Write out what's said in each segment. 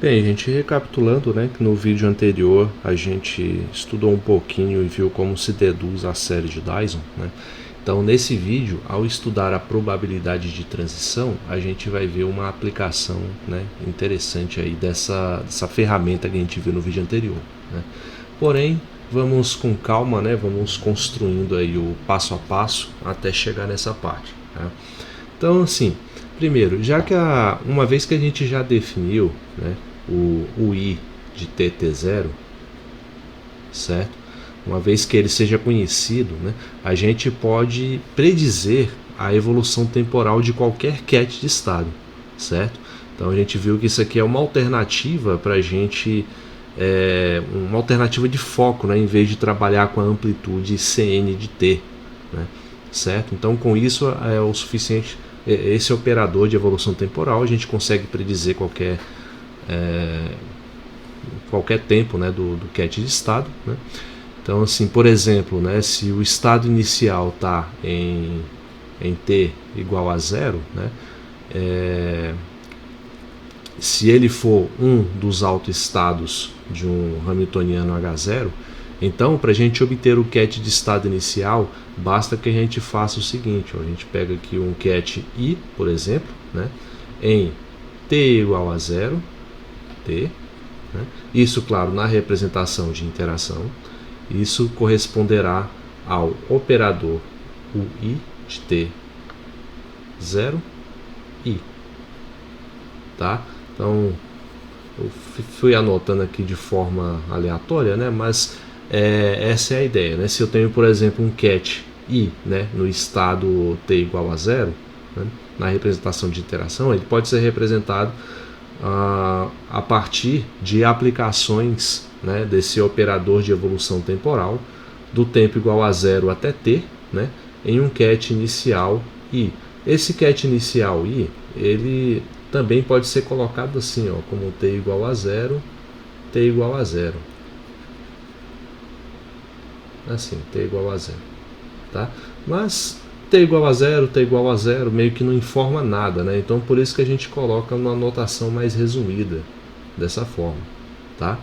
Bem, gente, recapitulando, né, que no vídeo anterior a gente estudou um pouquinho e viu como se deduz a série de Dyson, né? Então, nesse vídeo, ao estudar a probabilidade de transição, a gente vai ver uma aplicação, né, interessante aí dessa ferramenta que a gente viu no vídeo anterior, né? Porém, vamos com calma, né, vamos construindo aí o passo a passo até chegar nessa parte, tá? Então, assim, primeiro, uma vez que a gente já definiu, né, o I de TT0, certo? Uma vez que ele seja conhecido, né, a gente pode predizer a evolução temporal de qualquer cat de estado, certo? Então a gente viu que isso aqui é uma alternativa para a gente, uma alternativa de foco, né, em vez de trabalhar com a amplitude CN de T, né, certo? Então com isso é o suficiente. Esse operador de evolução temporal a gente consegue predizer qualquer tempo, né, do cat de estado, né? Então, assim, por exemplo, né, se o estado inicial está em t igual a 0, né, se ele for um dos autoestados de um Hamiltoniano H0, então, para a gente obter o cat de estado inicial, basta que a gente faça o seguinte: ó, a gente pega aqui um cat I, por exemplo, né, em t igual a 0, t, né, isso, claro, na representação de interação. Isso corresponderá ao operador UI de T 0 I, tá? Então eu fui anotando aqui de forma aleatória, né? Mas essa é a ideia, né? Se eu tenho, por exemplo, um cat I, né, no estado T igual a 0, né, na representação de interação, ele pode ser representado a partir de aplicações, né, desse operador de evolução temporal do tempo igual a 0 até t, né, em um cat inicial I. Esse cat inicial I, ele também pode ser colocado assim, ó, como t igual a 0, t igual a 0. Assim, t igual a 0, tá? Mas t igual a 0, t igual a 0 meio que não informa nada, né? Então por isso que a gente coloca uma notação mais resumida dessa forma, tá?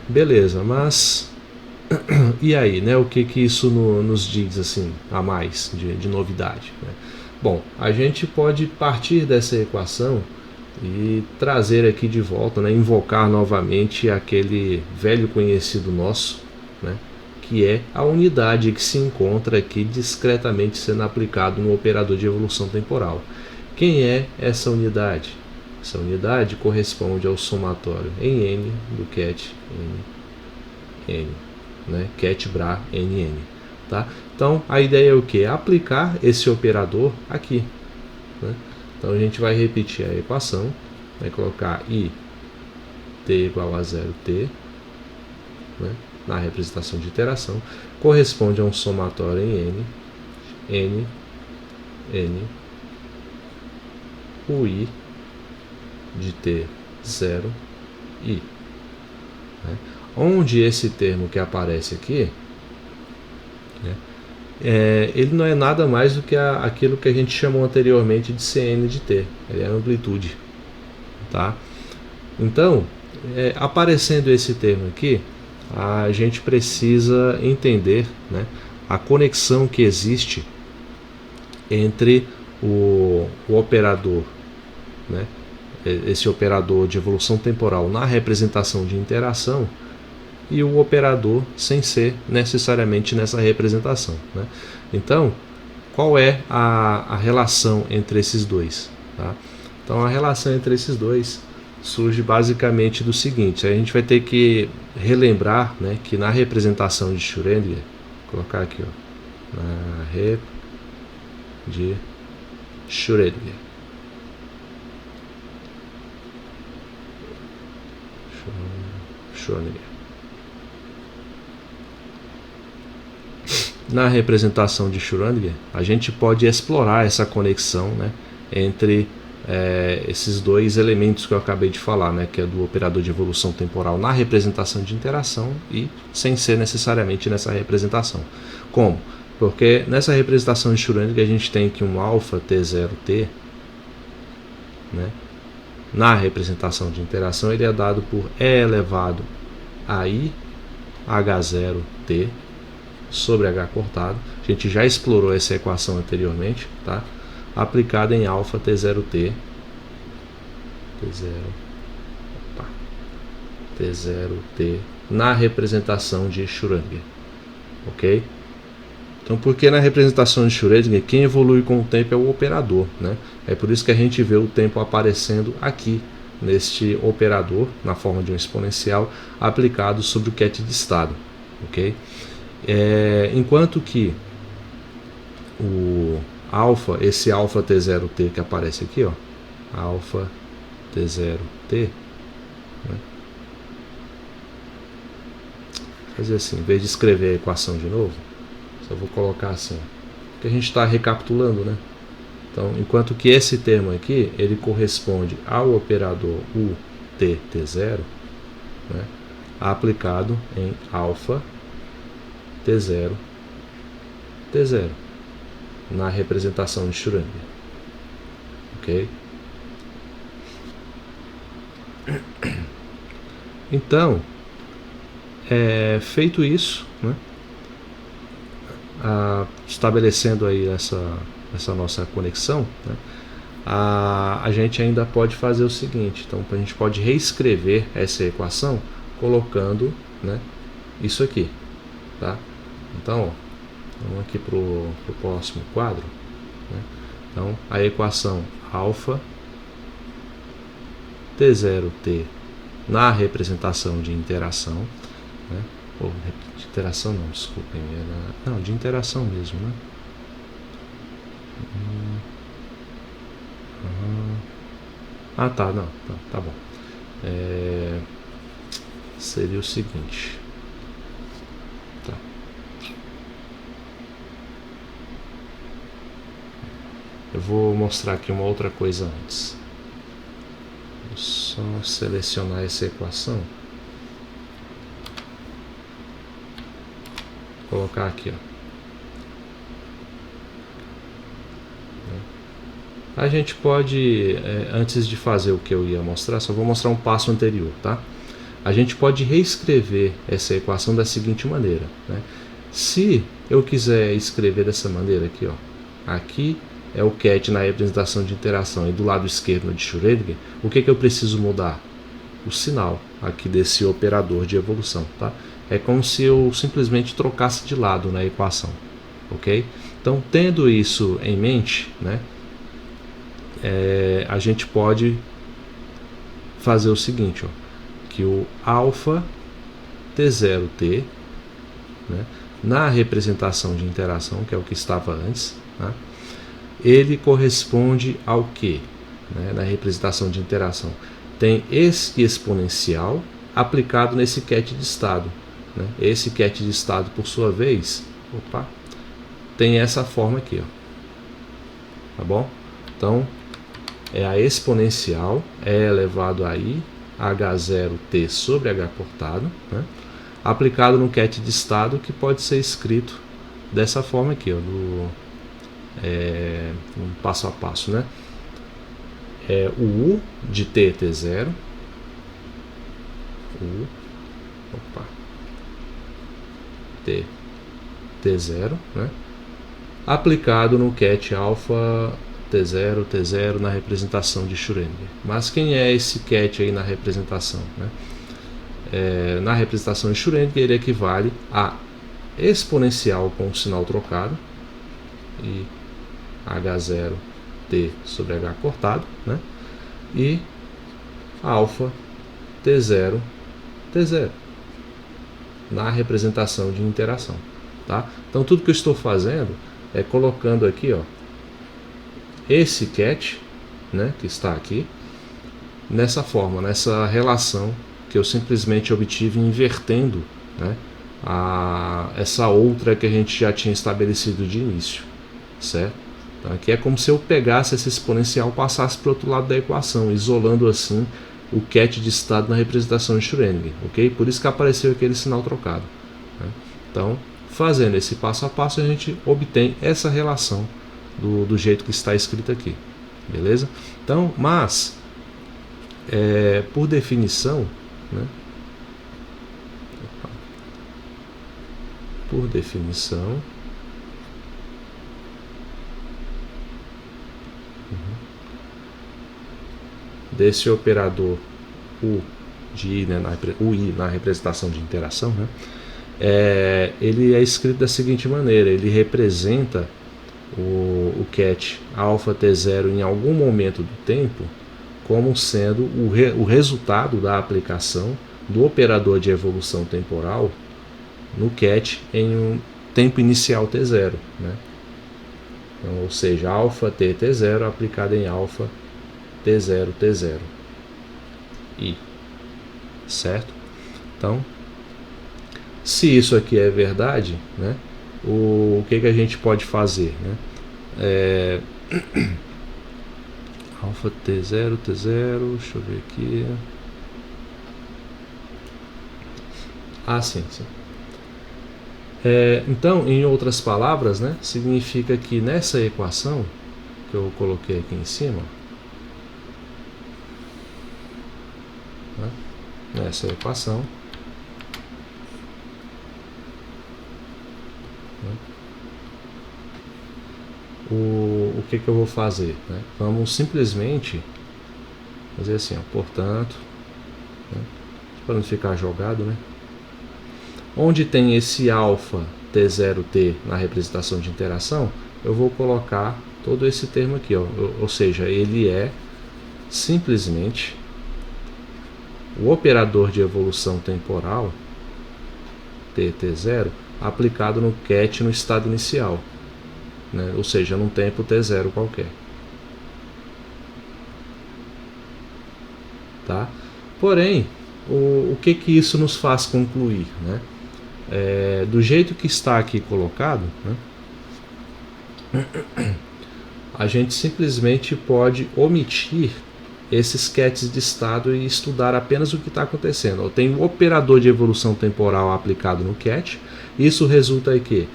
Beleza, mas e aí, né? O que isso nos diz assim a mais de novidade, né? Bom, a gente pode partir dessa equação e trazer aqui de volta, né, invocar novamente aquele velho conhecido nosso, né, que é a unidade que se encontra aqui discretamente sendo aplicado no operador de evolução temporal. Quem é essa unidade? Essa unidade corresponde ao somatório em n do cat n, né, cat bra nn, tá? Então a ideia é o que? Aplicar esse operador aqui, né? Então a gente vai repetir a equação, vai colocar I t igual a 0t, né, na representação de interação, corresponde a um somatório em n, o I de t 0 I, né, onde esse termo que aparece aqui, né, ele não é nada mais do que aquilo que a gente chamou anteriormente de Cn de t, ele é a amplitude, tá? Então, aparecendo esse termo aqui, a gente precisa entender, né, a conexão que existe entre o operador, né, esse operador de evolução temporal na representação de interação, e o operador sem ser necessariamente nessa representação, né? Então, qual é a relação entre esses dois, tá? Então, a relação entre esses dois surge basicamente do seguinte: a gente vai ter que relembrar, né, que na representação de Schrödinger, vou colocar aqui, ó, na rep de Schrödinger, na representação de Schrödinger, a gente pode explorar essa conexão, né, entre esses dois elementos que eu acabei de falar, né, que é do operador de evolução temporal na representação de interação e sem ser necessariamente nessa representação. Como? Porque nessa representação de Schrödinger a gente tem que um alfa T0T, né, na representação de interação, ele é dado por E elevado a I H0T sobre H cortado. A gente já explorou essa equação anteriormente, tá? Aplicada em alfa T0T T0T na representação de Schrödinger, ok? Então, porque na representação de Schrödinger, quem evolui com o tempo é o operador, né? É por isso que a gente vê o tempo aparecendo aqui, neste operador, na forma de um exponencial, aplicado sobre o ket de estado, ok? Enquanto que o alfa, esse alfa T0T que aparece aqui, ó, alfa T0T, né? Fazer assim, em vez de escrever a equação de novo, só vou colocar assim, porque a gente está recapitulando, né? Então, enquanto que esse termo aqui, ele corresponde ao operador UTT0, né, aplicado em alfa T0, T0, na representação de Schrödinger, ok? Então, feito isso, né, estabelecendo aí essa nossa conexão, né, a gente ainda pode fazer o seguinte. Então, a gente pode reescrever essa equação colocando, né, isso aqui, tá? Então, ó, vamos aqui para o próximo quadro, né? Então, a equação alfa T0T na representação de interação, né? Ou de interação não, desculpem, não, de interação mesmo, né? Tá, não, tá bom. Seria o seguinte, tá. Eu vou mostrar aqui uma outra coisa antes. Vou só selecionar essa equação, colocar aqui, ó. A gente pode, antes de fazer o que eu ia mostrar, só vou mostrar um passo anterior, tá? A gente pode reescrever essa equação da seguinte maneira, né? Se eu quiser escrever dessa maneira aqui, ó, aqui é o ket na representação de interação e do lado esquerdo de Schrödinger, o que eu preciso mudar? O sinal aqui desse operador de evolução, tá? É como se eu simplesmente trocasse de lado na equação, ok? Então, tendo isso em mente, né, a gente pode fazer o seguinte, ó, que o alfa T0T, né, na representação de interação, que é o que estava antes, né, ele corresponde ao que, né, na representação de interação? Tem esse exponencial aplicado nesse ket de estado, né? Esse ket de estado, por sua vez, tem essa forma aqui, ó, tá bom? Então, é a exponencial E elevado a I H0T sobre H cortado, né, aplicado no ket de estado, que pode ser escrito dessa forma aqui, ó, um passo a passo, né? O U de T0, T0, né, aplicado no ket alfa T0, T0 na representação de Schrödinger. Mas quem é esse ket aí na representação, né? Na representação de Schrödinger, ele equivale a exponencial com o sinal trocado, e H0T sobre H cortado, né? E alfa T0, T0 na representação de interação, tá? Então, tudo que eu estou fazendo é colocando aqui, ó, esse ket, né, que está aqui, nessa forma, nessa relação que eu simplesmente obtive invertendo, né, essa outra que a gente já tinha estabelecido de início, certo? Então, aqui é como se eu pegasse esse exponencial e passasse para o outro lado da equação, isolando assim o ket de estado na representação de Schrödinger, ok? Por isso que apareceu aquele sinal trocado, né? Então, fazendo esse passo a passo, a gente obtém essa relação do jeito que está escrito aqui, beleza? Então, mas por definição, né? Por definição, desse operador U de I, né, o I na representação de interação, né, ele é escrito da seguinte maneira: ele representa o ket alfa T0 em algum momento do tempo como sendo o resultado da aplicação do operador de evolução temporal no ket em um tempo inicial T0, né? Então, ou seja, alfa T T0 aplicado em alfa T0 T0 I, certo? Então, se isso aqui é verdade, né, o que a gente pode fazer, né? Alfa T0 T0, deixa eu ver aqui. Sim. Então, em outras palavras, né, significa que nessa equação que eu coloquei aqui em cima, né, nessa equação, né, o que eu vou fazer, né? Vamos simplesmente fazer assim, ó, portanto, né, para não ficar jogado, né? Onde tem esse alfa T0T na representação de interação, eu vou colocar todo esse termo aqui, ó, ou seja, ele é simplesmente o operador de evolução temporal T0 aplicado no ket no estado inicial, né? Ou seja, num tempo T0 qualquer. Tá? Porém, o que isso nos faz concluir, né? Do jeito que está aqui colocado, né, a gente simplesmente pode omitir esses kets de estado e estudar apenas o que está acontecendo. Eu tenho um operador de evolução temporal aplicado no ket. Isso resulta em quê?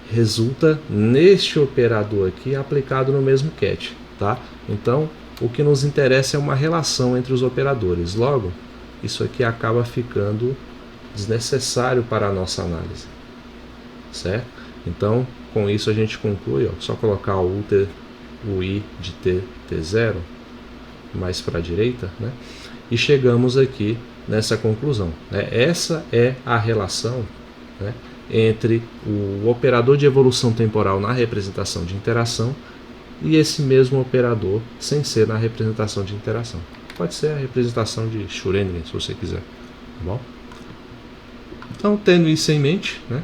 Resulta neste operador aqui aplicado no mesmo ket, tá? Então, o que nos interessa é uma relação entre os operadores. Logo, isso aqui acaba ficando desnecessário para a nossa análise, certo? Então, com isso a gente conclui, ó, só colocar o I de T0 mais para a direita, né? E chegamos aqui nessa conclusão, né? Essa é a relação, né, entre o operador de evolução temporal na representação de interação e esse mesmo operador sem ser na representação de interação. Pode ser a representação de Schrödinger, se você quiser, tá bom? Então, tendo isso em mente, né,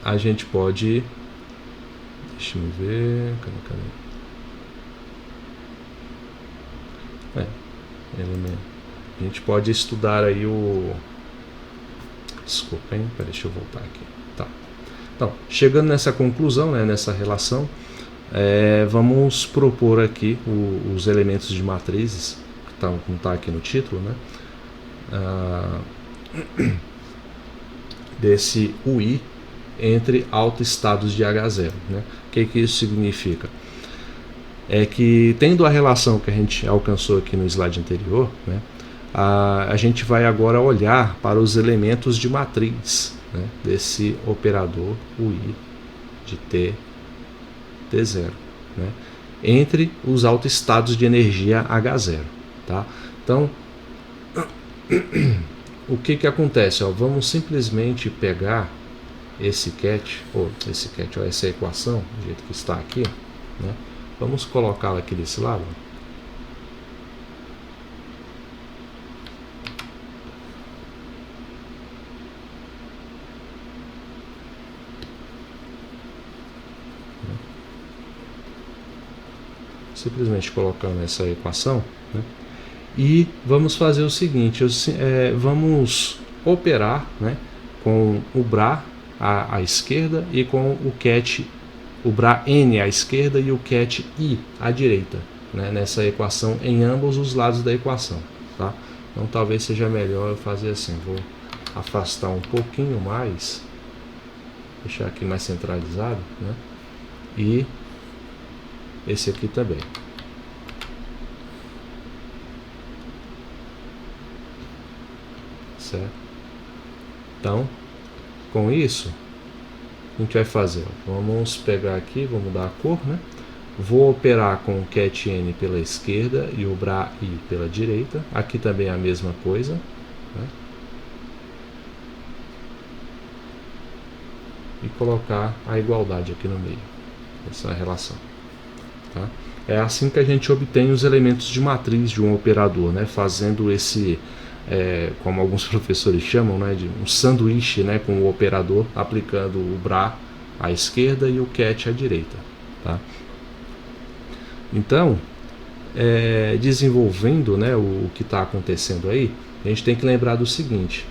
a gente pode, deixa eu ver, a gente pode estudar aí desculpa, hein? Deixa eu voltar aqui. Tá. Então, chegando nessa conclusão, né, nessa relação, vamos propor aqui os elementos de matrizes que está aqui no título, né? Desse UI entre autoestados de H0, né? O que isso significa? É que, tendo a relação que a gente alcançou aqui no slide anterior, né, a gente vai agora olhar para os elementos de matriz, né, desse operador UI de T0, né, entre os autoestados de energia H0. Tá? Então, o que acontece? Ó, vamos simplesmente pegar essa equação, do jeito que está aqui, né? Vamos colocá-la aqui desse lado. Simplesmente colocando essa equação, né? E vamos fazer o seguinte, vamos operar, né, com o Bra à esquerda e com o ket, o Bra N à esquerda e o ket I à direita, né, nessa equação, em ambos os lados da equação. Tá? Então talvez seja melhor eu fazer assim, vou afastar um pouquinho mais, deixar aqui mais centralizado, né, e esse aqui também. Certo? Então, com isso, a gente vai fazer, vamos pegar aqui, vou mudar a cor, né? Vou operar com o cat n pela esquerda e o bra i pela direita. Aqui também é a mesma coisa, né? E colocar a igualdade aqui no meio, essa relação. Tá? É assim que a gente obtém os elementos de matriz de um operador, né? Fazendo esse, como alguns professores chamam, né? De um sanduíche, né? Com o operador, aplicando o bra à esquerda e o cat à direita. Tá? Então, desenvolvendo, né, o que está acontecendo aí, a gente tem que lembrar do seguinte: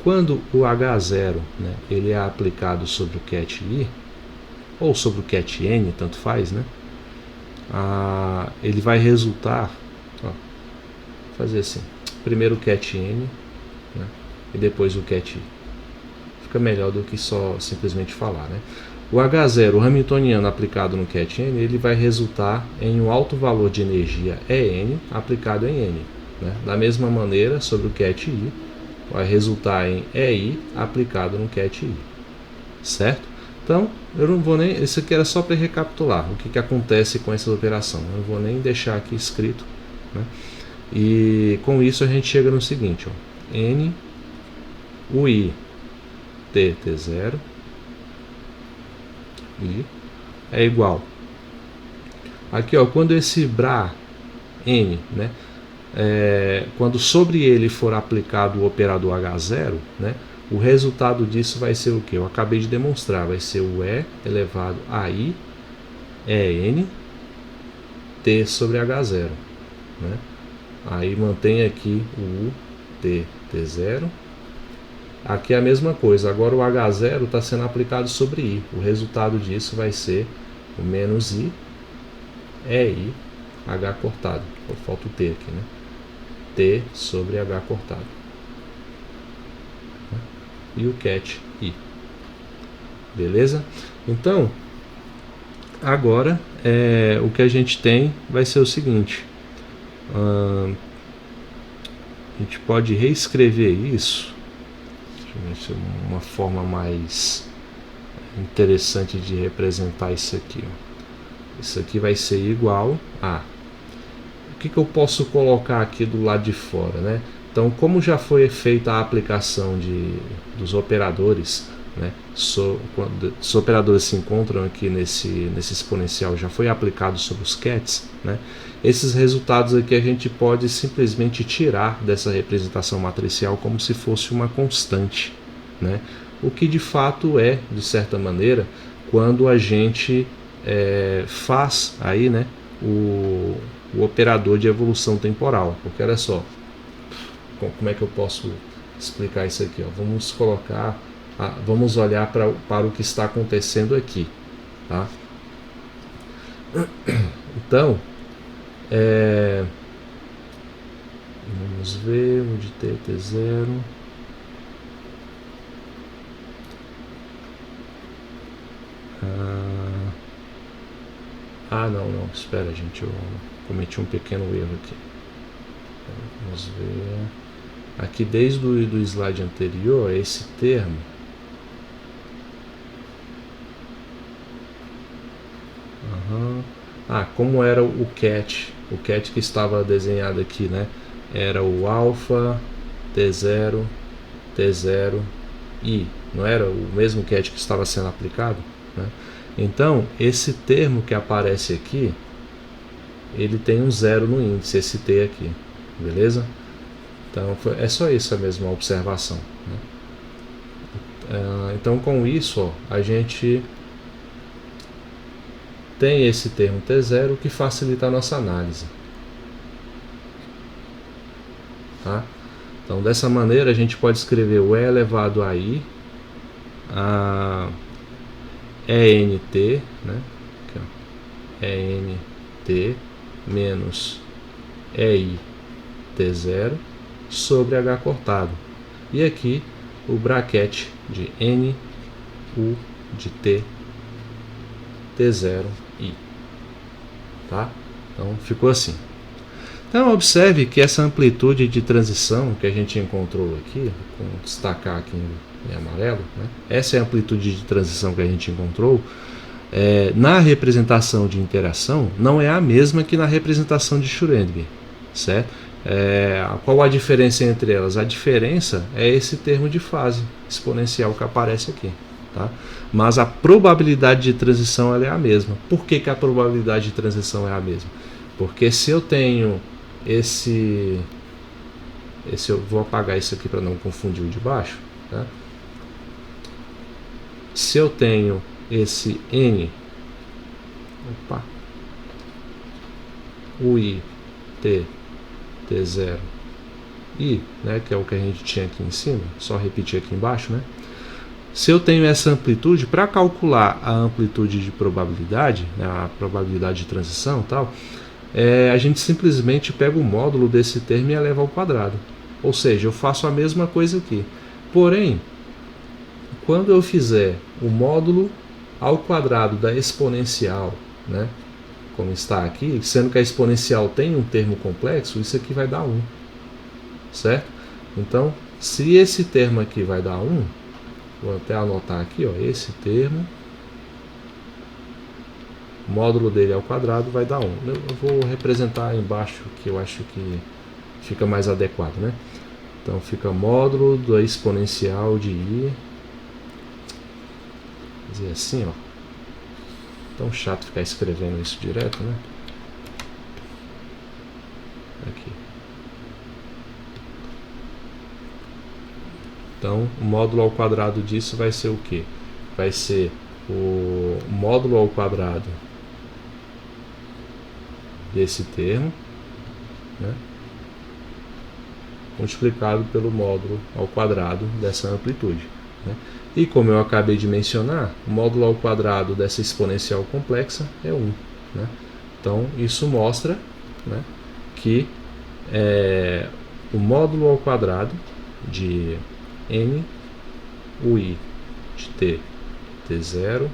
quando o H0, né, ele é aplicado sobre o cat I, ou sobre o cat N, tanto faz, né, ele vai resultar, ó, fazer assim, primeiro o cat N, né, e depois o cat I. Fica melhor do que só simplesmente falar, né? O H0, o hamiltoniano aplicado no cat N, ele vai resultar em um alto valor de energia EN aplicado em N. Né? Da mesma maneira, sobre o cat I, vai resultar em EI aplicado no cat I. Certo? Então, eu não vou nem... Isso aqui era só para recapitular o que acontece com essa operação. Eu não vou nem deixar aqui escrito. Né? E com isso a gente chega no seguinte: ó, N, UI, T0, I é igual. Aqui, ó, quando esse bra N, né, quando sobre ele for aplicado o operador H0, né, o resultado disso vai ser o que? Eu acabei de demonstrar, vai ser o E elevado a I EN T sobre H0. Né? Aí mantém aqui o U T0. Aqui é a mesma coisa, agora o H0 está sendo aplicado sobre I. O resultado disso vai ser o menos I, EI, H cortado. Falta o T aqui, né? T sobre H cortado. E o cat I. Beleza? Então, agora o que a gente tem vai ser o seguinte. A gente pode reescrever isso. Deixa eu ver se uma forma mais interessante de representar isso aqui. Ó. Isso aqui vai ser igual a... O que eu posso colocar aqui do lado de fora, né? Então, como já foi feita a aplicação dos operadores, né? Quando os operadores se encontram aqui nesse exponencial, já foi aplicado sobre os cats, né? Esses resultados aqui a gente pode simplesmente tirar dessa representação matricial como se fosse uma constante, né? O que de fato é, de certa maneira, quando a gente faz aí, né, o operador de evolução temporal. Porque olha só, como é que eu posso explicar isso aqui? Ó? Vamos colocar, vamos olhar para o que está acontecendo aqui, tá? Então, vamos ver onde T0. Não, espera, gente, eu cometi um pequeno erro aqui. Vamos ver. Aqui desde o slide anterior, esse termo como era o cat que estava desenhado aqui, né? Era o alfa T0 I, não era o mesmo cat que estava sendo aplicado, né? Então, esse termo que aparece aqui, ele tem um zero no índice, esse T aqui, beleza? Então, é só isso a mesma observação, né? Então, com isso, ó, a gente tem esse termo T0 que facilita a nossa análise. Tá? Então, dessa maneira, a gente pode escrever o E elevado a I, a ENT, né? Aqui, ó, ENT menos EI T0 sobre H cortado. E aqui o bracket de N, U de T, T0, I. tá? Então ficou assim. Então observe que essa amplitude de transição que a gente encontrou aqui, vou destacar aqui em amarelo, né? Essa é a amplitude de transição que a gente encontrou. Na representação de interação não é a mesma que na representação de Schrödinger, certo? Qual a diferença entre elas? A diferença é esse termo de fase exponencial que aparece aqui, tá? Mas a probabilidade de transição ela é a mesma. Por que a probabilidade de transição é a mesma? Porque se eu tenho eu vou apagar isso aqui para não confundir o de baixo, tá? Se eu tenho esse N, UI, T, T0, I, né, que é o que a gente tinha aqui em cima, só repetir aqui embaixo, né? Se eu tenho essa amplitude, para calcular a amplitude de probabilidade, né, a probabilidade de transição e tal, a gente simplesmente pega o módulo desse termo e eleva ao quadrado. Ou seja, eu faço a mesma coisa aqui. Porém, quando eu fizer o módulo ao quadrado da exponencial, né, como está aqui, sendo que a exponencial tem um termo complexo, isso aqui vai dar 1. Certo? Então, se esse termo aqui vai dar 1, vou até anotar aqui, ó, esse termo, o módulo dele ao quadrado vai dar 1. Eu vou representar embaixo, que eu acho que fica mais adequado, né? Então fica módulo da exponencial de I, vou dizer assim, ó. Tão chato ficar escrevendo isso direto, né? Aqui. Então, o módulo ao quadrado disso vai ser o quê? Vai ser o módulo ao quadrado desse termo, né, multiplicado pelo módulo ao quadrado dessa amplitude, né? E como eu acabei de mencionar, o módulo ao quadrado dessa exponencial complexa é 1. Né? Então, isso mostra, né, que o módulo ao quadrado de N, UI de T, T0,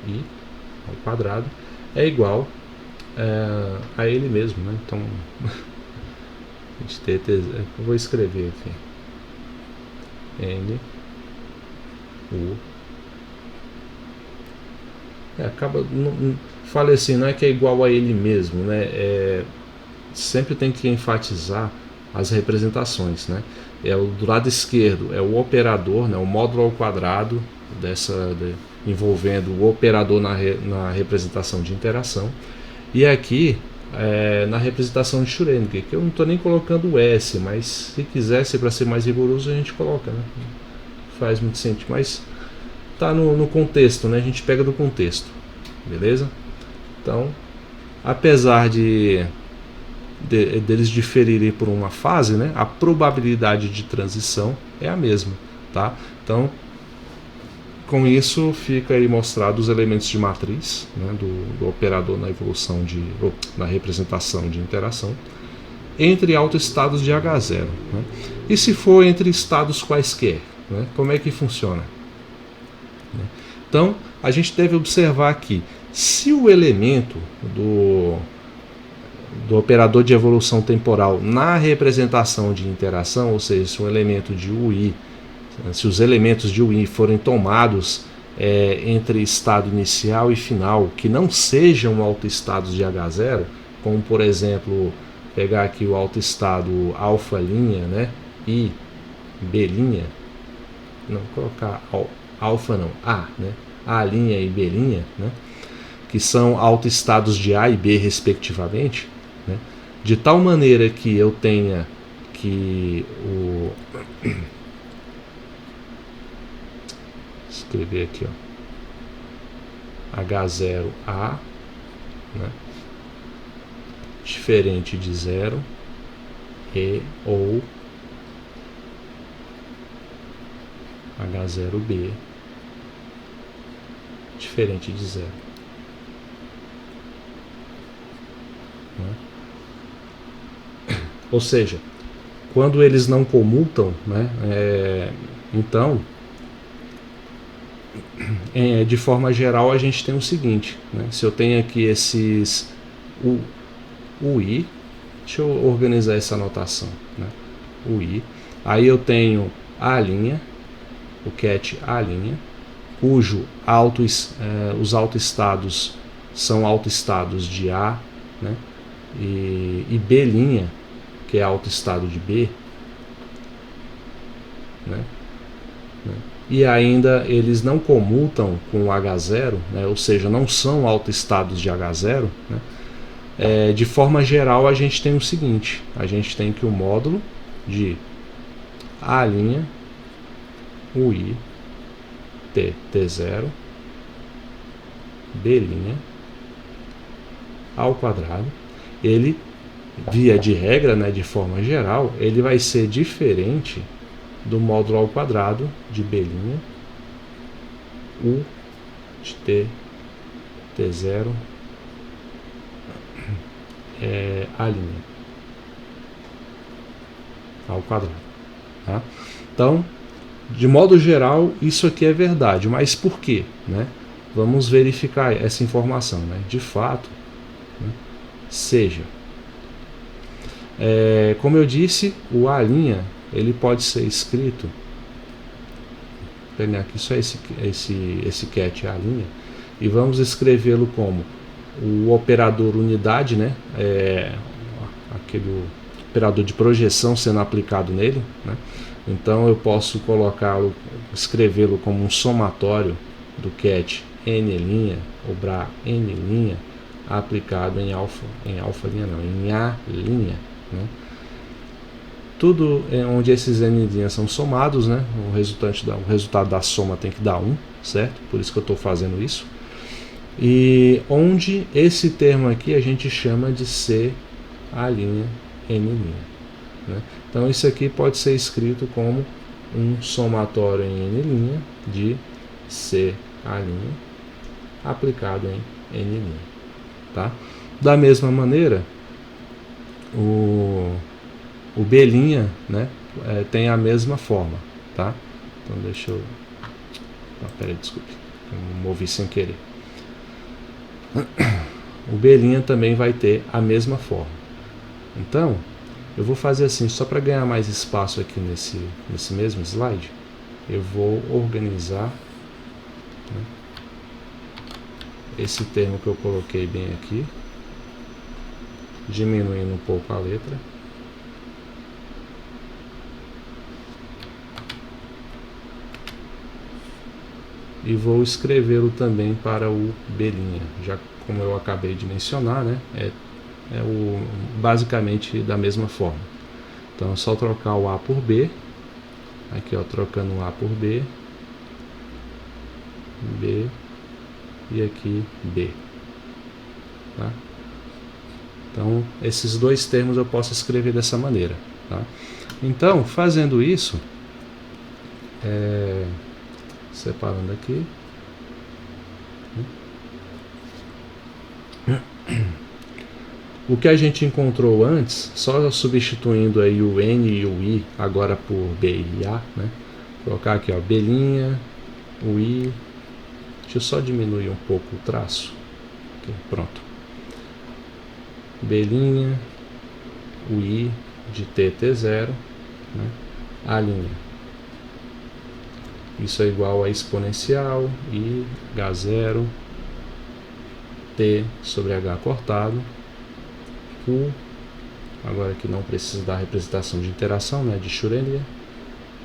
I ao quadrado é igual a ele mesmo, né? Então, de T, T0, eu vou escrever aqui, N, U, acaba, falei assim, não é que é igual a ele mesmo, né? Sempre tem que enfatizar as representações, né? Do lado esquerdo é o operador, né, o módulo ao quadrado envolvendo o operador na representação de interação, e aqui na representação de Schrödinger, que eu não estou nem colocando o S, mas se quisesse, para ser mais rigoroso, a gente coloca, né? Faz muito sentido, mas está no contexto, né? A gente pega do contexto, beleza? Então, apesar deles diferirem por uma fase, né, a probabilidade de transição é a mesma, tá? Então, com isso fica aí mostrado os elementos de matriz, né, do operador na evolução na representação de interação entre autoestados de H0, né? E se for entre estados quaisquer, né, como é que funciona? Então, a gente deve observar aqui, se o elemento do operador de evolução temporal na representação de interação, ou seja, se um elemento de UI, se os elementos de UI forem tomados entre estado inicial e final, que não sejam autoestados de H0, como por exemplo, pegar aqui o autoestado alfa linha, né, e B linha, não, colocar alfa não, A, né, A linha e B linha, né, que são autoestados de A e B respectivamente, né, de tal maneira que eu tenha que escrever aqui, ó, H0A, né, diferente de 0 ou H0B diferente de 0. Né? Ou seja, quando eles não comutam, né, então, de forma geral, a gente tem o seguinte, né, se eu tenho aqui esses o I, deixa eu organizar essa anotação, né? O I, aí eu tenho a linha, o cat a linha, cujo os autoestados são autoestados de A, né? E B', que é autoestado de B, né? E ainda eles não comutam com o H0, né? Ou seja, não são autoestados de H0, né? De forma geral, a gente tem o seguinte: a gente tem que o módulo de A', UI, T0, B' ao quadrado, ele, via de regra, né, de forma geral, ele vai ser diferente do módulo ao quadrado de B', U de T0, A' ao quadrado. Tá? Então, de modo geral, isso aqui é verdade, mas por quê? Né? Vamos verificar essa informação. Né? De fato, né? Seja, como eu disse, o A' ele pode ser escrito, pegar aqui só esse cat A', e vamos escrevê-lo como o operador unidade, né? Aquele operador de projeção sendo aplicado nele, né? Então eu posso colocá-lo, escrevê-lo como um somatório do cat n' ou bra n' aplicado em alfa linha não, em A linha, né? Tudo onde esses n' são somados, né? O resultado da soma tem que dar 1, certo? Por isso que eu estou fazendo isso. E onde esse termo aqui a gente chama de C A' N', né? Então isso aqui pode ser escrito como um somatório em N' de C A' aplicado em N', tá? Da mesma maneira, o B', né, tem a mesma forma, tá? Então deixa eu... peraí, desculpe, eu movi sem querer. O B' também vai ter a mesma forma. Então, eu vou fazer assim, só para ganhar mais espaço aqui nesse mesmo slide, eu vou organizar, né, esse termo que eu coloquei bem aqui, diminuindo um pouco a letra. E vou escrevê-lo também para o B', já como eu acabei de mencionar, né? Basicamente da mesma forma. Então é só trocar o A por B, aqui ó, trocando o A por B, B e aqui B. Tá? Então esses dois termos eu posso escrever dessa maneira. Tá? Então, fazendo isso, separando aqui, o que a gente encontrou antes, só substituindo aí o N e o I agora por B e A, né? Colocar aqui ó, B', o I, deixa eu só diminuir um pouco o traço, aqui, pronto, B', o I de T0, né? A'. Isso é igual a exponencial I H0 T sobre H cortado, Q, agora que não precisa da representação de interação, né, de Schrödinger,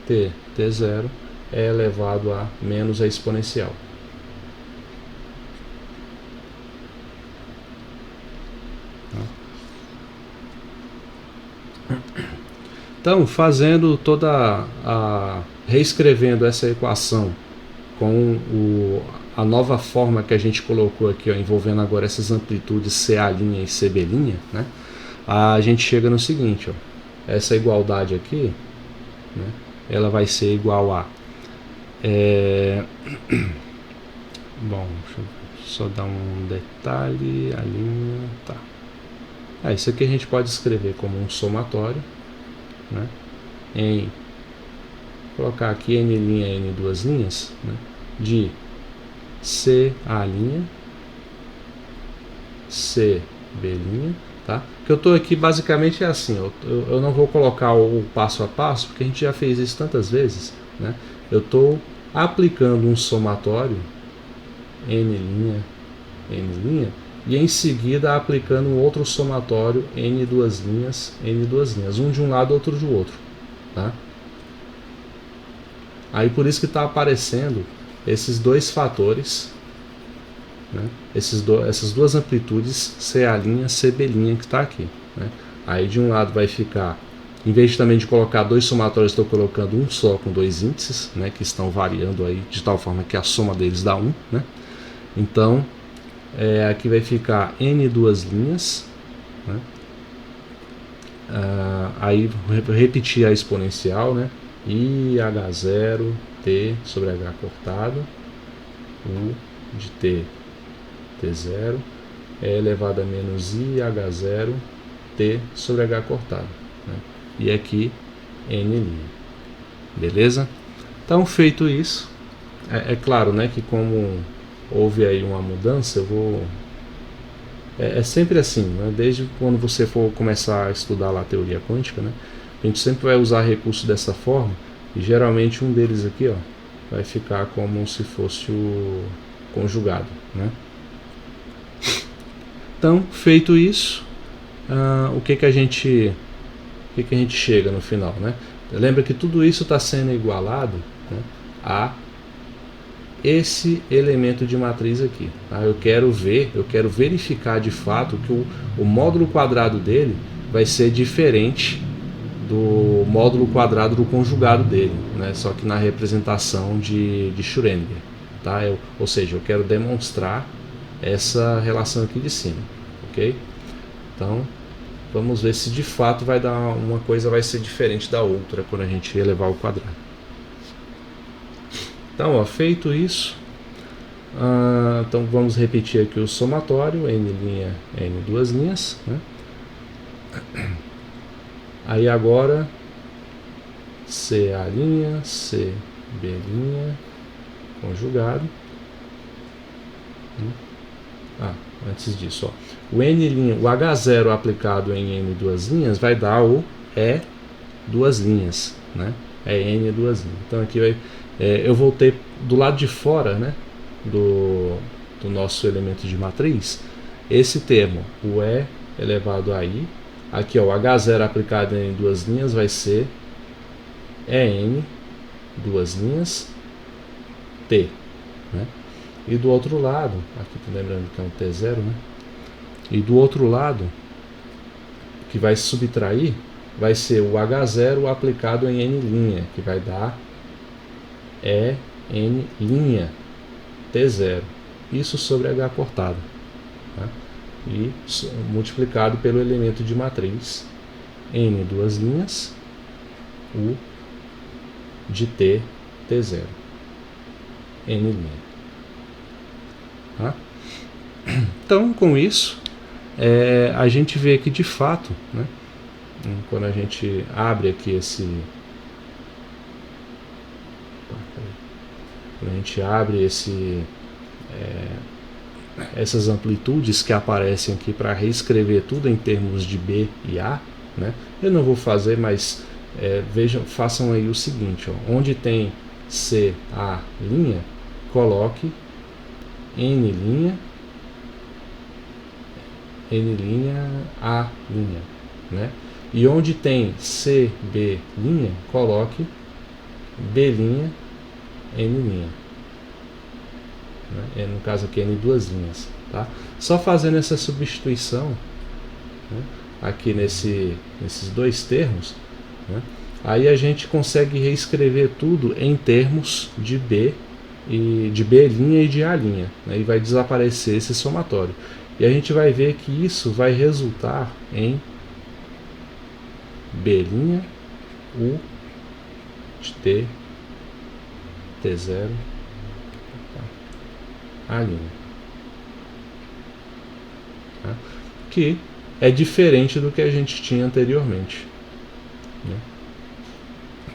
T0 é elevado a menos a exponencial. Então, fazendo reescrevendo essa equação com a nova forma que a gente colocou aqui, ó, envolvendo agora essas amplitudes CA' e CB', né, a gente chega no seguinte, ó, essa igualdade aqui, né, ela vai ser igual a... bom, deixa eu só dar um detalhe, a linha... Tá. Isso aqui a gente pode escrever como um somatório, né, em colocar aqui n', n duas linhas, né, de CA', C B', tá? O que eu estou aqui basicamente é assim, eu não vou colocar o passo a passo, porque a gente já fez isso tantas vezes, né? Eu estou aplicando um somatório N', N', e em seguida aplicando um outro somatório N2', N2', um de um lado, outro do outro, tá? Aí por isso que está aparecendo esses dois fatores, né? Essas duas amplitudes CA', CB' que está aqui, né? Aí de um lado vai ficar, em vez também de colocar dois somatórios, estou colocando um só com dois índices, né? Que estão variando aí de tal forma que a soma deles dá 1, né? Então aqui vai ficar N2', né? Aí repetir a exponencial, né? IH0 T sobre H cortado, U de T, T0, é elevado a menos IH0 T sobre H cortado, né? E aqui N'. Beleza? Então, feito isso, é claro, né, que como houve aí uma mudança, eu vou... É sempre assim, né? Desde quando você for começar a estudar lá a teoria quântica, né? A gente sempre vai usar recurso dessa forma, e geralmente um deles aqui, ó, vai ficar como se fosse o conjugado, né? Então, feito isso, o que a gente chega no final, né? Lembra que tudo isso está sendo igualado, né, a esse elemento de matriz aqui, tá? Eu quero verificar de fato que o módulo quadrado dele vai ser diferente do módulo quadrado do conjugado dele, né? Só que na representação de Schrödinger, tá? Ou seja, eu quero demonstrar essa relação aqui de cima, ok? Então, vamos ver se de fato vai dar uma coisa vai ser diferente da outra quando a gente elevar ao quadrado. Então, ó, feito isso, então vamos repetir aqui o somatório N', N2', né? Aí agora CA', CB', conjugado. Antes disso, ó, o H0 aplicado em N2' vai dar o E2', né? É N2'. Então aqui vai, eu voltei do lado de fora, né, do nosso elemento de matriz, esse termo, o E elevado a I. Aqui, ó, o H0 aplicado em duas linhas vai ser EN, duas linhas, T, né? E do outro lado, aqui tô lembrando que é um T0, né? E do outro lado, que vai subtrair, vai ser o H0 aplicado em N', que vai dar EN', T0. Isso sobre H cortado, tá? E multiplicado pelo elemento de matriz N duas linhas, U de T, T0, N'. Tá? Então, com isso, a gente vê que de fato, né, quando a gente abre aqui essas amplitudes que aparecem aqui para reescrever tudo em termos de B e A, né? Eu não vou fazer, mas vejam, façam aí o seguinte, ó, onde tem CA', coloque N', A', né? E onde tem CB', coloque B', N'. No caso aqui N duas linhas, tá? Só fazendo essa substituição, né, aqui nesses dois termos, né, aí a gente consegue reescrever tudo em termos de B e de B' e de A', né, e vai desaparecer esse somatório. E a gente vai ver que isso vai resultar em B', U de T, T0, A', tá? Que é diferente do que a gente tinha anteriormente, né?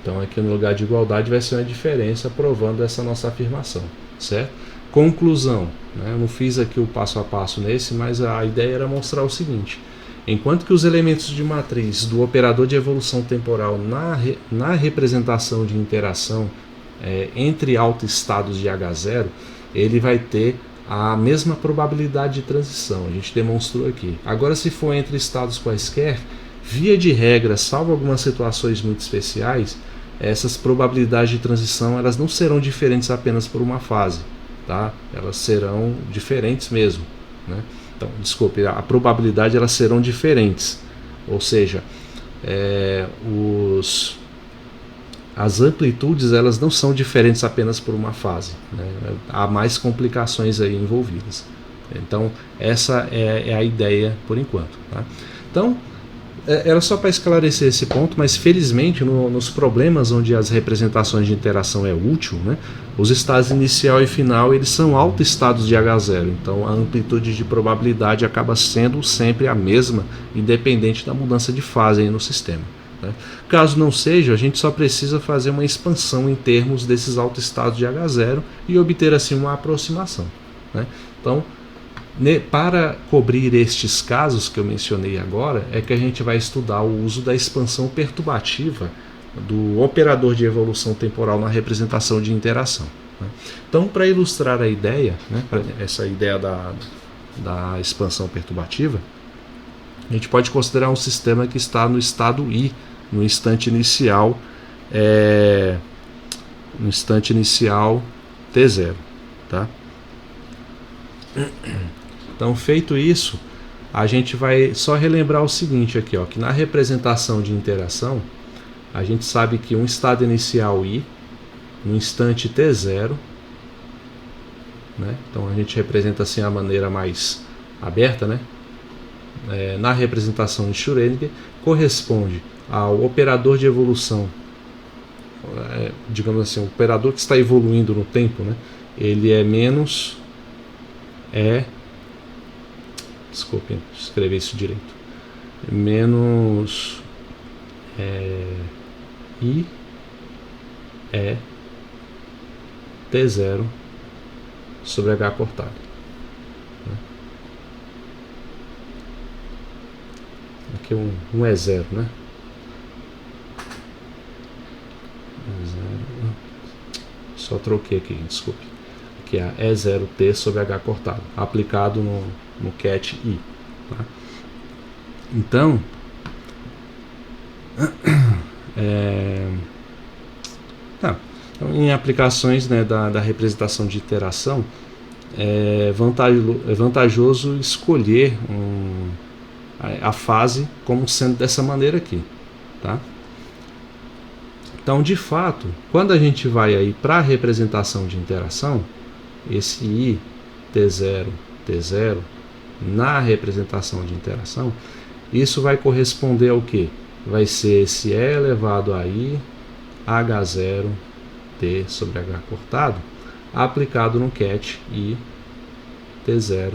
Então aqui no lugar de igualdade vai ser uma diferença provando essa nossa afirmação, certo? Conclusão, né? Eu não fiz aqui o passo a passo nesse, mas a ideia era mostrar o seguinte: enquanto que os elementos de matriz do operador de evolução temporal na representação de interação entre autoestados de H0, ele vai ter a mesma probabilidade de transição, a gente demonstrou aqui. Agora, se for entre estados quaisquer, via de regra, salvo algumas situações muito especiais, essas probabilidades de transição elas não serão diferentes apenas por uma fase, tá? Elas serão diferentes mesmo, né? Então, desculpe, a probabilidade elas serão diferentes, ou seja, as amplitudes elas não são diferentes apenas por uma fase, né? Há mais complicações aí envolvidas. Então essa é a ideia por enquanto, tá? Então era só para esclarecer esse ponto, mas felizmente nos problemas onde as representações de interação é útil, né, os estados inicial e final eles são autoestados de H0, então a amplitude de probabilidade acaba sendo sempre a mesma, independente da mudança de fase aí no sistema. Caso não seja, a gente só precisa fazer uma expansão em termos desses autoestados de H0 e obter assim uma aproximação, né? Então, para cobrir estes casos que eu mencionei agora, é que a gente vai estudar o uso da expansão perturbativa do operador de evolução temporal na representação de interação, né? Então, para ilustrar a ideia, né, essa ideia da expansão perturbativa, a gente pode considerar um sistema que está no estado I, no instante inicial T0, tá? Então, feito isso, a gente vai só relembrar o seguinte aqui, ó, que na representação de interação, a gente sabe que um estado inicial I, no instante T0, né? Então a gente representa assim a maneira mais aberta, né? Na representação de Schrödinger, corresponde ao operador de evolução, digamos assim, o operador que está evoluindo no tempo, né? Ele é menos desculpe, escrever isso direito, menos I T0 sobre H cortado, né? Aqui um E0, né? Só troquei aqui, desculpe. Aqui é E0T sobre H cortado, aplicado no cat I, tá? Então, em aplicações, né, da representação de interação, é vantajoso escolher a fase como sendo dessa maneira aqui, tá? Então, de fato, quando a gente vai aí para a representação de interação, esse I T0 T0 na representação de interação, isso vai corresponder ao que? Vai ser esse E elevado a I H0 T sobre H cortado aplicado no cat I T0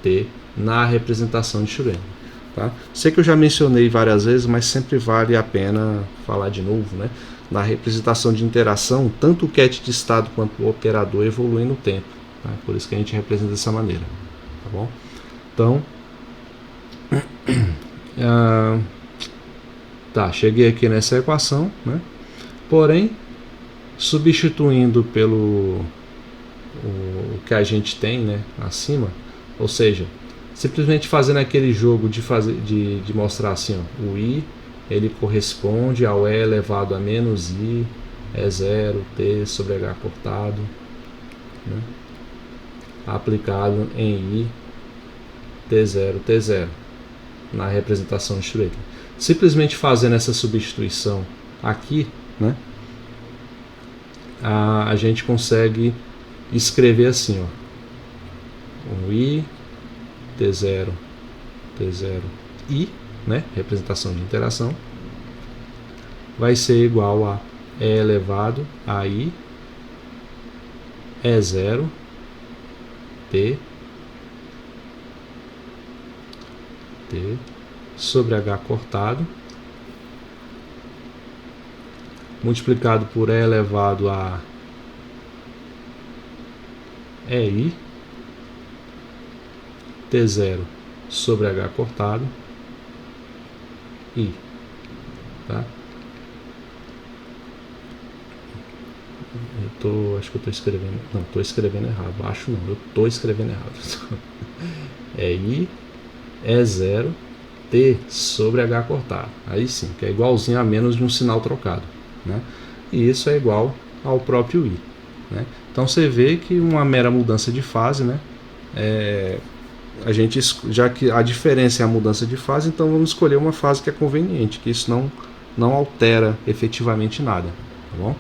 T na representação de Schrödinger, tá? Sei que eu já mencionei várias vezes, mas sempre vale a pena falar de novo, né? Na representação de interação, tanto o cat de estado quanto o operador evoluem no tempo, tá? Por isso que a gente representa dessa maneira, tá bom? Então, cheguei aqui nessa equação, né? Porém, substituindo pelo o que a gente tem, né, acima, ou seja, simplesmente fazendo aquele jogo de mostrar assim, ó, o I ele corresponde ao E elevado a menos I E0 T sobre H cortado, né, aplicado em I T0 T0 na representação de Schrödinger. Simplesmente fazendo essa substituição aqui, né, a gente consegue escrever assim, ó, o I T0 T0 I, né, representação de interação, vai ser igual a E elevado a I E0 T sobre H cortado multiplicado por E elevado a é I T0 sobre H cortado I, tá? Acho que eu estou escrevendo, não, estou escrevendo errado, acho não, eu estou escrevendo errado. É I E0 T sobre H cortado, aí sim, que é igualzinho a menos de um sinal trocado, né? E isso é igual ao próprio I, né? Então você vê que uma mera mudança de fase, né? A gente, já que a diferença é a mudança de fase, então vamos escolher uma fase que é conveniente, que isso não altera efetivamente nada, tá bom?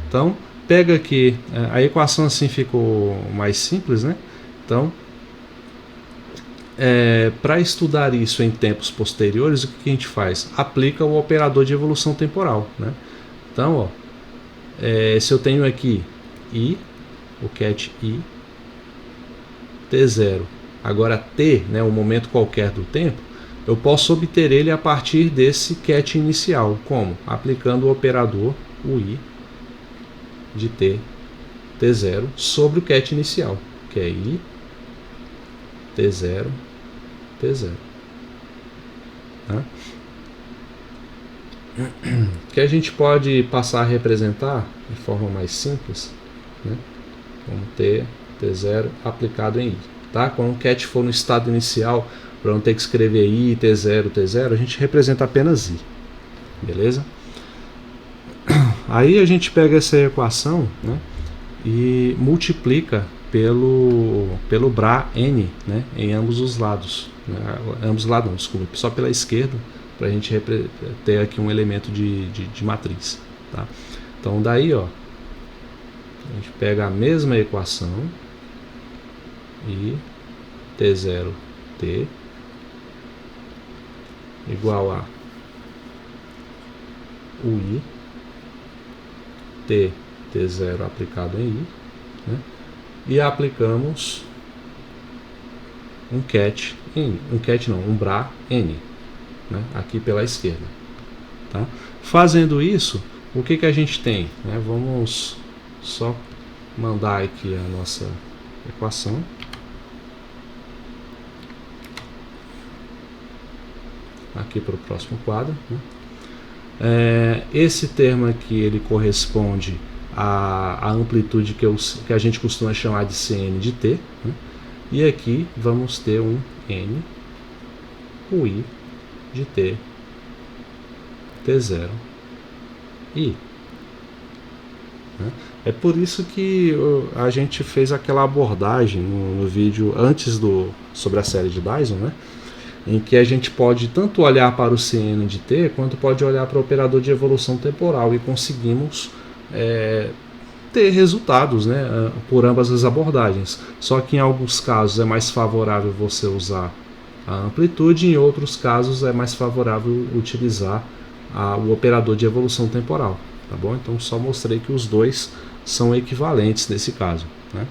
Então pega aqui, a equação assim ficou mais simples, né? Então, para estudar isso em tempos posteriores, o que a gente faz? Aplica o operador de evolução temporal, né? Então, ó, se eu tenho aqui I, o ket I, T0, agora T, né, um momento qualquer do tempo, eu posso obter ele a partir desse ket inicial. Como? Aplicando o operador, o I, de T, T0, sobre o ket inicial, que é I, T0, T0. Tá? Que a gente pode passar a representar de forma mais simples, né? Como T, T0 aplicado em I. Tá? Quando o ket for no estado inicial, para não ter que escrever I, T0, T0, a gente representa apenas I. Beleza? Aí a gente pega essa equação, né, e multiplica pelo Bra N, né, em ambos os lados. Né, ambos os lados não, desculpa, só pela esquerda, para a gente ter aqui um elemento de matriz. Tá? Então daí, ó, a gente pega a mesma equação e T0T igual a UI T, T0 aplicado em I, né? E aplicamos um ket N, um Bra N, né? Aqui pela esquerda. Tá? Fazendo isso, o que a gente tem? Né? Vamos só mandar aqui a nossa equação. Aqui para o próximo quadro, né? Esse termo aqui ele corresponde à amplitude que a gente costuma chamar de Cn de t, né? E aqui vamos ter um N, o I de t, T0 I. Né? É por isso que a gente fez aquela abordagem no vídeo antes sobre a série de Dyson, né? Em que a gente pode tanto olhar para o Cn de t, quanto pode olhar para o operador de evolução temporal, e conseguimos ter resultados, né, por ambas as abordagens. Só que em alguns casos é mais favorável você usar a amplitude, em outros casos é mais favorável utilizar o operador de evolução temporal. Tá bom? Então só mostrei que os dois são equivalentes nesse caso, né?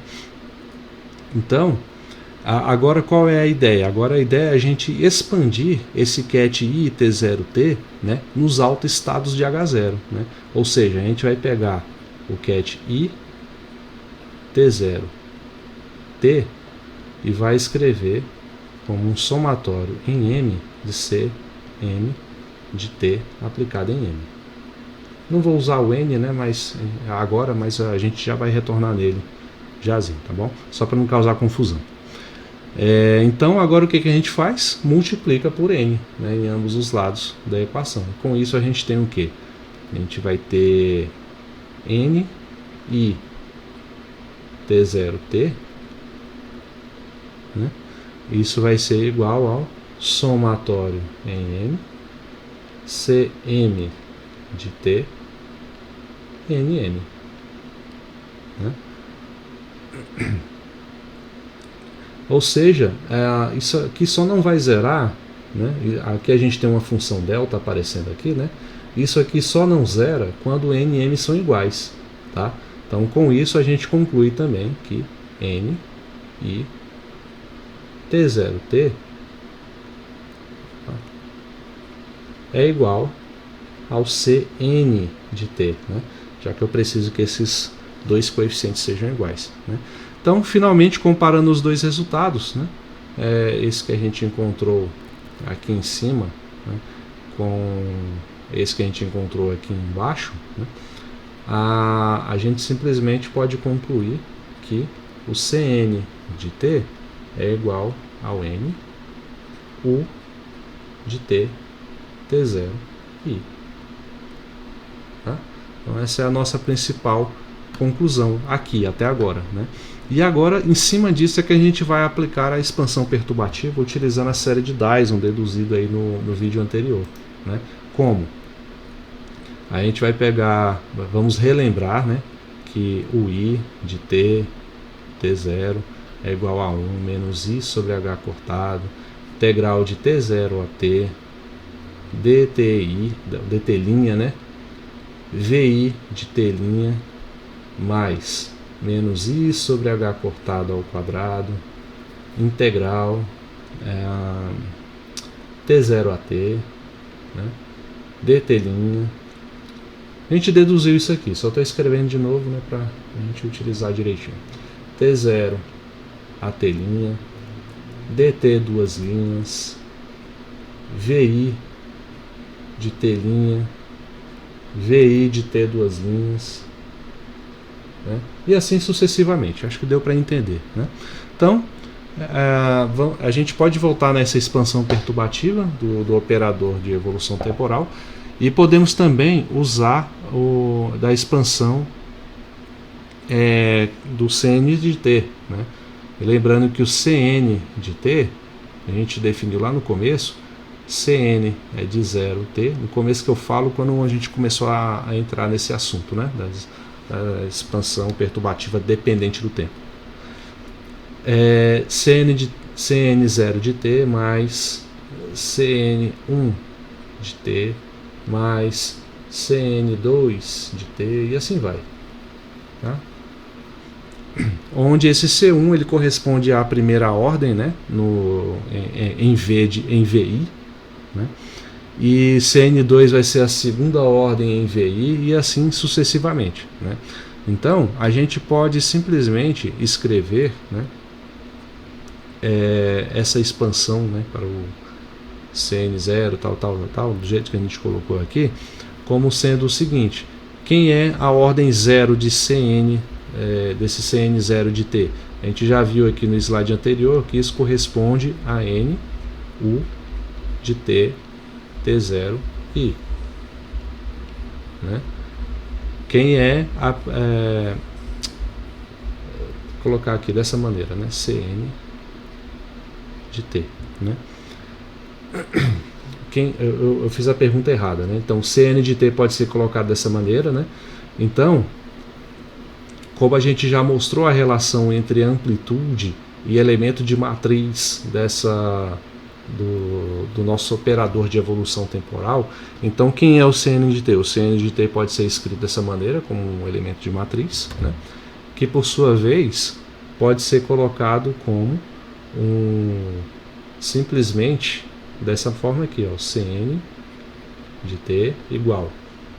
Então, agora qual é a ideia? Agora a ideia é a gente expandir esse ket I T0T, né, nos autoestados de H0. Né? Ou seja, a gente vai pegar o ket I T0T e vai escrever como um somatório em M de C, M de T aplicado em M. Não vou usar o N, né, mas a gente já vai retornar nele jazinho, tá bom? Só para não causar confusão. Então agora o que a gente faz? Multiplica por N, né, em ambos os lados da equação. Com isso a gente tem o que? A gente vai ter N I T0T, né? Isso vai ser igual ao somatório em M Cm de T NM, né? Ou seja, isso aqui só não vai zerar, né? Aqui a gente tem uma função delta aparecendo aqui, né? Isso aqui só não zera quando N e M são iguais, tá? Então com isso a gente conclui também que N e T0T é igual ao Cn de T, né? Já que eu preciso que esses dois coeficientes sejam iguais, né? Então, finalmente, comparando os dois resultados, né, esse que a gente encontrou aqui em cima, né, com esse que a gente encontrou aqui embaixo, né, a gente simplesmente pode concluir que o Cn de t é igual ao n U de t, t0 e I. Tá? Então essa é a nossa principal conclusão aqui, até agora, né? E agora, em cima disso, é que a gente vai aplicar a expansão perturbativa utilizando a série de Dyson, deduzido aí no vídeo anterior, né? Como? A gente vai pegar, vamos relembrar, né, que o I de t, t0, é igual a 1 menos I sobre H cortado, integral de t0 a t, dt', né, VI de t' mais menos I sobre H cortado ao quadrado, integral t0 a t, né, dt'. A gente deduziu isso aqui, só estou escrevendo de novo, né, para a gente utilizar direitinho. T0 a t', dt duas linhas, VI de t', VI de t duas linhas, né, e assim sucessivamente. Acho que deu para entender, né? Então, a gente pode voltar nessa expansão perturbativa do operador de evolução temporal e podemos também usar da expansão do Cn de t, né? E lembrando que o Cn de t, a gente definiu lá no começo, Cn é de 0 t, no começo que eu falo quando a gente começou a entrar nesse assunto, né, da expansão perturbativa dependente do tempo. Cn0 de t mais Cn1 de t mais Cn2 de t, e assim vai, tá? Onde esse C1 ele corresponde à primeira ordem, né, em VI, né, e Cn2 vai ser a segunda ordem em VI e assim sucessivamente, né? Então a gente pode simplesmente escrever, né, essa expansão, né, para o Cn0 tal, do jeito que a gente colocou aqui, como sendo o seguinte: quem é a ordem 0 de Cn, desse Cn0 de t? A gente já viu aqui no slide anterior que isso corresponde a n U de t, t0 e I, né? Quem é vou colocar aqui dessa maneira, né, Cn de t, né? Eu fiz a pergunta errada, né? Então Cn de t pode ser colocado dessa maneira, né? Então, como a gente já mostrou a relação entre amplitude e elemento de matriz do nosso operador de evolução temporal, então quem é o Cn de t? O Cn de t pode ser escrito dessa maneira, como um elemento de matriz, né, que por sua vez pode ser colocado como simplesmente dessa forma aqui, ó, Cn de t igual,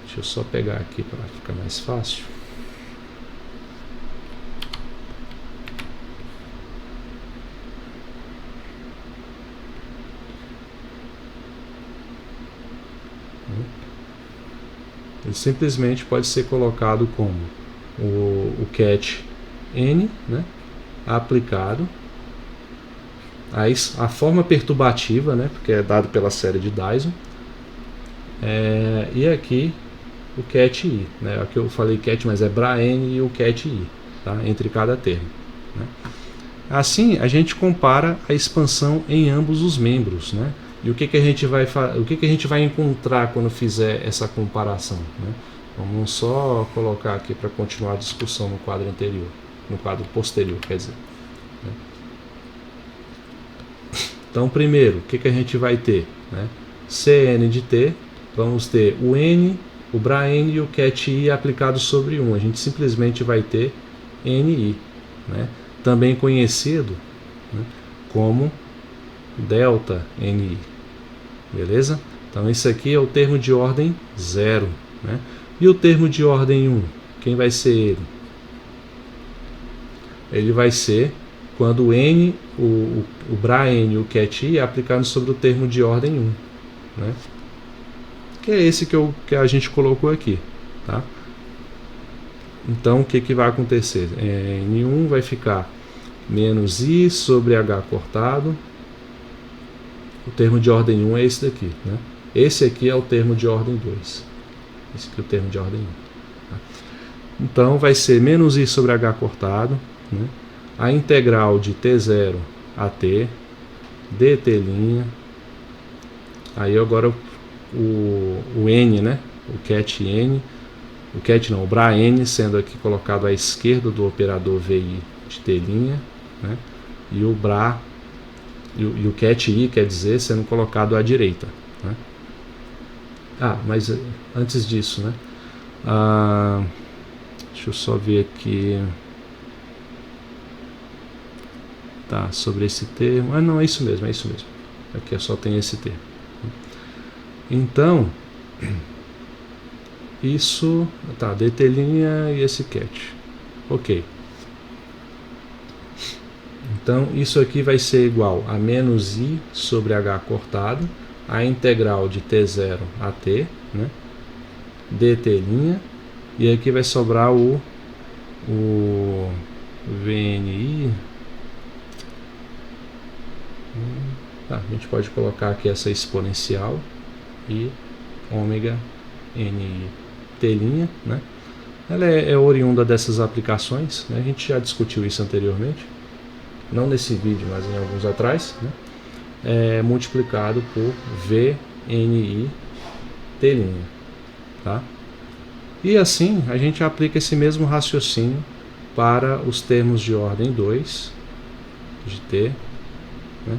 deixa eu só pegar aqui para ficar mais fácil, ele simplesmente pode ser colocado como o ket n, né, aplicado a forma perturbativa, né, porque é dado pela série de Dyson, e aqui o ket i, né, aqui eu falei ket, mas é bra n e o ket i, tá, entre cada termo, né. Assim a gente compara a expansão em ambos os membros, né. E o que a gente vai encontrar quando fizer essa comparação, né? Vamos só colocar aqui para continuar a discussão no quadro anterior, no quadro posterior, quer dizer, né? Então, primeiro, o que a gente vai ter, né? Cn de t, vamos ter o n, o bra n e o ket i aplicado sobre 1. A gente simplesmente vai ter ni, né? Também conhecido, né, como delta ni. Beleza? Então isso aqui é o termo de ordem 0, né? E o termo de ordem 1, quem vai ser ele? ele vai ser quando o N, o BRA-N e o CAT-I é aplicado sobre o termo de ordem 1, né? Que é esse que a gente colocou aqui, tá? Então, o que vai acontecer? N1 vai ficar menos I sobre H cortado. O termo de ordem 1 é esse daqui, né? Esse aqui é o termo de ordem 2. Esse aqui é o termo de ordem 1. Tá? Então, vai ser menos I sobre H cortado, né? A integral de T0 a T, dt', aí agora o N, né? O CAT-N, o BRA-N sendo aqui colocado à esquerda do operador VI de T', né? E o BRA e o CAT-I, quer dizer, sendo colocado à direita, né? Mas antes disso, né? Deixa eu só ver aqui. Tá, sobre esse termo. Não, é isso mesmo, é isso mesmo. Aqui só tem esse termo. Então, isso, tá, dt' e esse CAT. Ok. Então, isso aqui vai ser igual a menos I sobre H cortado, a integral de T0 a T, né? dt', e aqui vai sobrar o VNI. A gente pode colocar aqui essa exponencial e ômega NI T', né? Ela é oriunda dessas aplicações, né? A gente já discutiu isso anteriormente, não nesse vídeo, mas em alguns atrás, né? Multiplicado por VNI T', tá? E assim a gente aplica esse mesmo raciocínio para os termos de ordem 2 de T, né?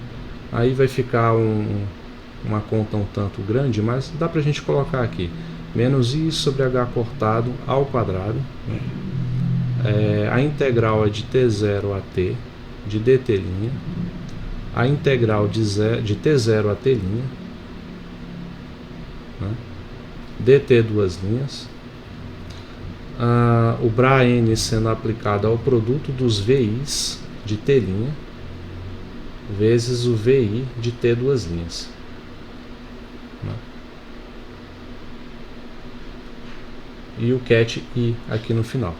Aí vai ficar uma conta um tanto grande, mas dá pra gente colocar aqui menos I sobre H cortado ao quadrado, né? A integral é de T0 a T de dt', a integral de T0 a T', né? dt duas linhas, o BRA-N sendo aplicado ao produto dos VIs de T' vezes o VI de T duas linhas, né? E o CAT-I aqui no final,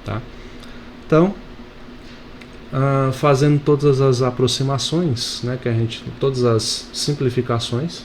tá? Então, fazendo todas as aproximações, né, todas as simplificações,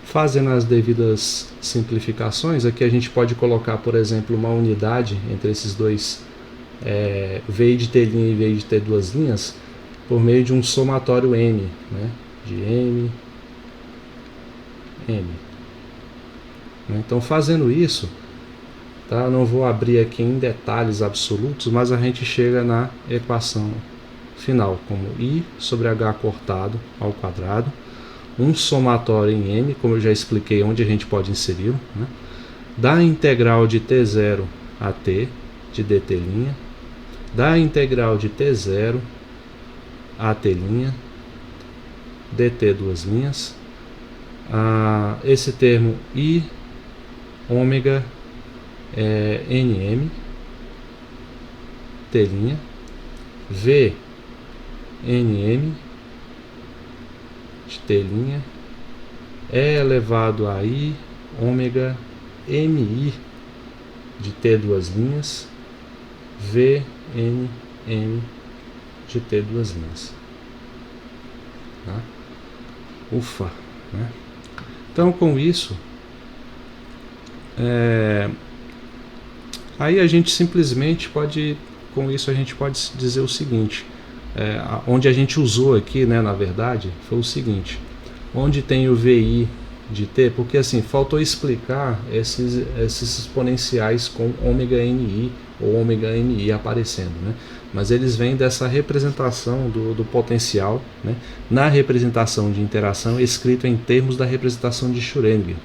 fazendo as devidas simplificações, aqui a gente pode colocar, por exemplo, uma unidade entre esses dois VI de T' e VI de T duas linhas por meio de um somatório M, né? De M, M. Então, fazendo isso, tá? Não vou abrir aqui em detalhes absolutos, mas a gente chega na equação final como I sobre H cortado ao quadrado, um somatório em M, como eu já expliquei onde a gente pode inseri-lo, né? Da integral de T0 a T de dt', da integral de T0 a T', dt duas linhas, esse termo I ômega NM T', V NM de T' é elevado a I ômega MI de T duas linhas VNM de T duas linhas, tá? Ufa, né? Então, com isso, aí a gente simplesmente pode, com isso a gente pode dizer o seguinte, onde a gente usou aqui, né, na verdade, foi o seguinte, onde tem o VI de T, porque assim, faltou explicar esses exponenciais com ômega NI, ou ômega NI aparecendo, né? Mas eles vêm dessa representação do potencial, né? Na representação de interação escrito em termos da representação de Schrödinger,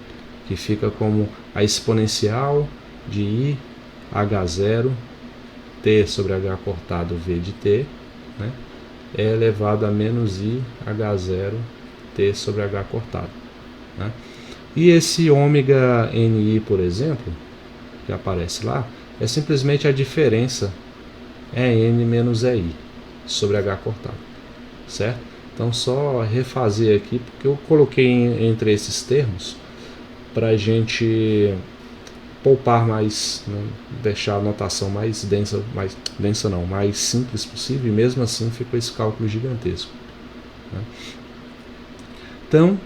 que fica como a exponencial de I H0 T sobre H cortado V de T, né? É elevado a menos I H0 T sobre H cortado, né? E esse ômega NI, por exemplo, que aparece lá, é simplesmente a diferença EN menos EI sobre H cortado, certo? Então só refazer aqui, porque eu coloquei entre esses termos para a gente poupar mais, né? Deixar a notação mais densa não, mais simples possível, e mesmo assim ficou esse cálculo gigantesco, né? Então,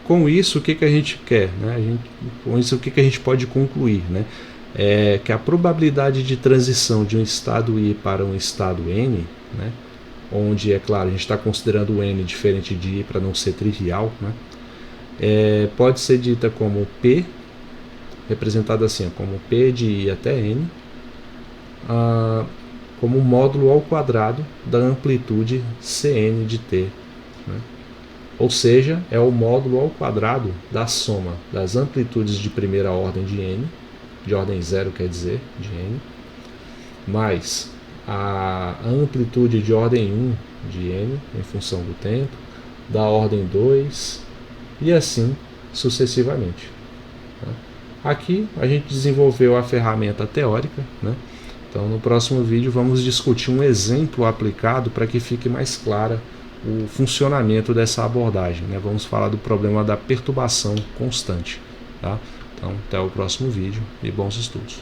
com isso, o que a gente quer, né? Com isso, o que a gente pode concluir, né? É que a probabilidade de transição de um estado I para um estado N, né? Onde, é claro, a gente está considerando o N diferente de I para não ser trivial, né? Pode ser dita como P, representada assim, como P de I até N, como módulo ao quadrado da amplitude Cn de T, né? Ou seja, é o módulo ao quadrado da soma das amplitudes de primeira ordem de N, de ordem 0 quer dizer, de N, mais a amplitude de ordem 1 de N, em função do tempo, da ordem 2, e assim sucessivamente, né? Aqui a gente desenvolveu a ferramenta teórica, né? Então no próximo vídeo vamos discutir um exemplo aplicado para que fique mais clara o funcionamento dessa abordagem, né? Vamos falar do problema da perturbação constante, tá? Então até o próximo vídeo e bons estudos.